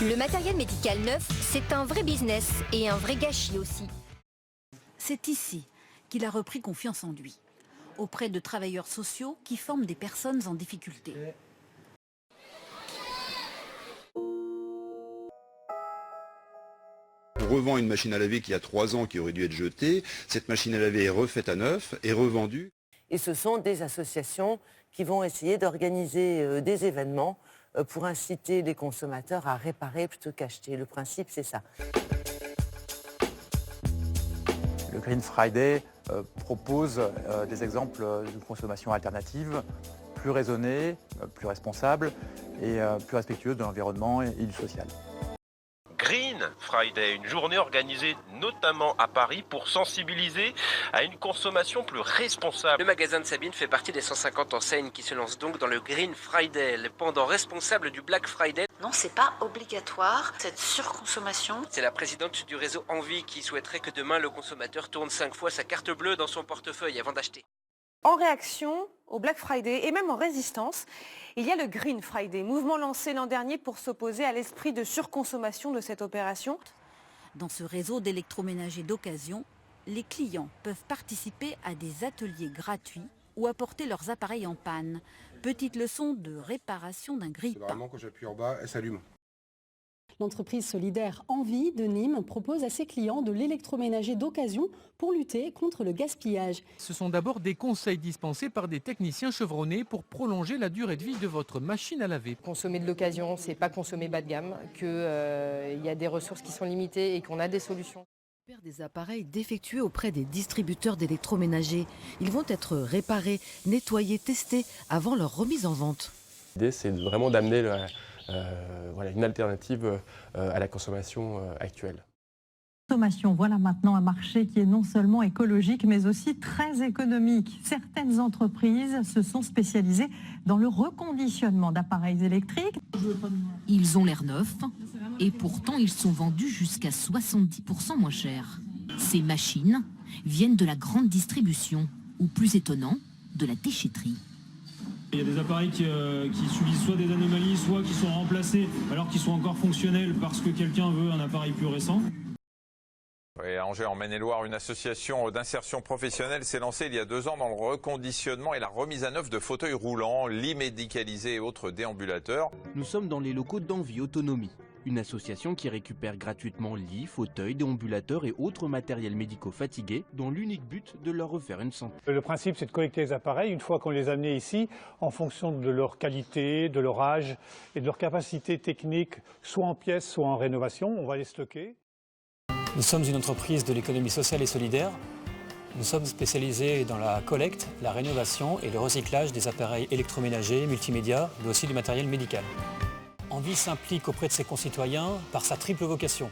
Le matériel médical neuf, c'est un vrai business et un vrai gâchis aussi. C'est ici qu'il a repris confiance en lui, auprès de travailleurs sociaux qui forment des personnes en difficulté. On revend une machine à laver qui a 3 ans, qui aurait dû être jetée. Cette machine à laver est refaite à neuf, est revendue. Et ce sont des associations qui vont essayer d'organiser des événements pour inciter les consommateurs à réparer plutôt qu'acheter. Le principe, c'est ça. Le Green Friday propose des exemples de consommation alternative, plus raisonnée, plus responsable et plus respectueuse de l'environnement et du social. Green Friday, une journée organisée notamment à Paris pour sensibiliser à une consommation plus responsable. Le magasin de Sabine fait partie des 150 enseignes qui se lancent donc dans le Green Friday, les pendants responsables du Black Friday. Non, c'est pas obligatoire, cette surconsommation. C'est la présidente du réseau Envie qui souhaiterait que demain le consommateur tourne 5 fois sa carte bleue dans son portefeuille avant d'acheter. En réaction au Black Friday et même en résistance, il y a le Green Friday, mouvement lancé l'an dernier pour s'opposer à l'esprit de surconsommation de cette opération. Dans ce réseau d'électroménagers d'occasion, les clients peuvent participer à des ateliers gratuits ou apporter leurs appareils en panne. Petite leçon de réparation d'un grille-pain. Vraiment, quand j'appuie en bas, elle s'allume. L'entreprise solidaire Envie de Nîmes propose à ses clients de l'électroménager d'occasion pour lutter contre le gaspillage. Ce sont d'abord des conseils dispensés par des techniciens chevronnés pour prolonger la durée de vie de votre machine à laver. Consommer de l'occasion, c'est pas consommer bas de gamme, qu'il y a des ressources qui sont limitées et qu'on a des solutions. Des appareils défectueux auprès des distributeurs d'électroménagers. Ils vont être réparés, nettoyés, testés avant leur remise en vente. L'idée, c'est vraiment d'amener une alternative à la consommation actuelle. Voilà maintenant un marché qui est non seulement écologique mais aussi très économique. Certaines entreprises se sont spécialisées dans le reconditionnement d'appareils électriques. Ils ont l'air neufs et pourtant ils sont vendus jusqu'à 70% moins cher. Ces machines viennent de la grande distribution ou plus étonnant, de la déchetterie. Il y a des appareils qui subissent soit des anomalies, soit qui sont remplacés alors qu'ils sont encore fonctionnels parce que quelqu'un veut un appareil plus récent. Oui, à Angers, en Maine-et-Loire, une association d'insertion professionnelle s'est lancée il y a 2 ans dans le reconditionnement et la remise à neuf de fauteuils roulants, lits médicalisés et autres déambulateurs. Nous sommes dans les locaux d'Envie Autonomie, une association qui récupère gratuitement lits, fauteuils, déambulateurs et autres matériels médicaux fatigués, dont l'unique but de leur refaire une santé. Le principe, c'est de collecter les appareils une fois qu'on les a amenés ici, en fonction de leur qualité, de leur âge et de leur capacité technique, soit en pièces, soit en rénovation. On va les stocker. Nous sommes une entreprise de l'économie sociale et solidaire. Nous sommes spécialisés dans la collecte, la rénovation et le recyclage des appareils électroménagers, multimédia, mais aussi du matériel médical. Envie s'implique auprès de ses concitoyens par sa triple vocation.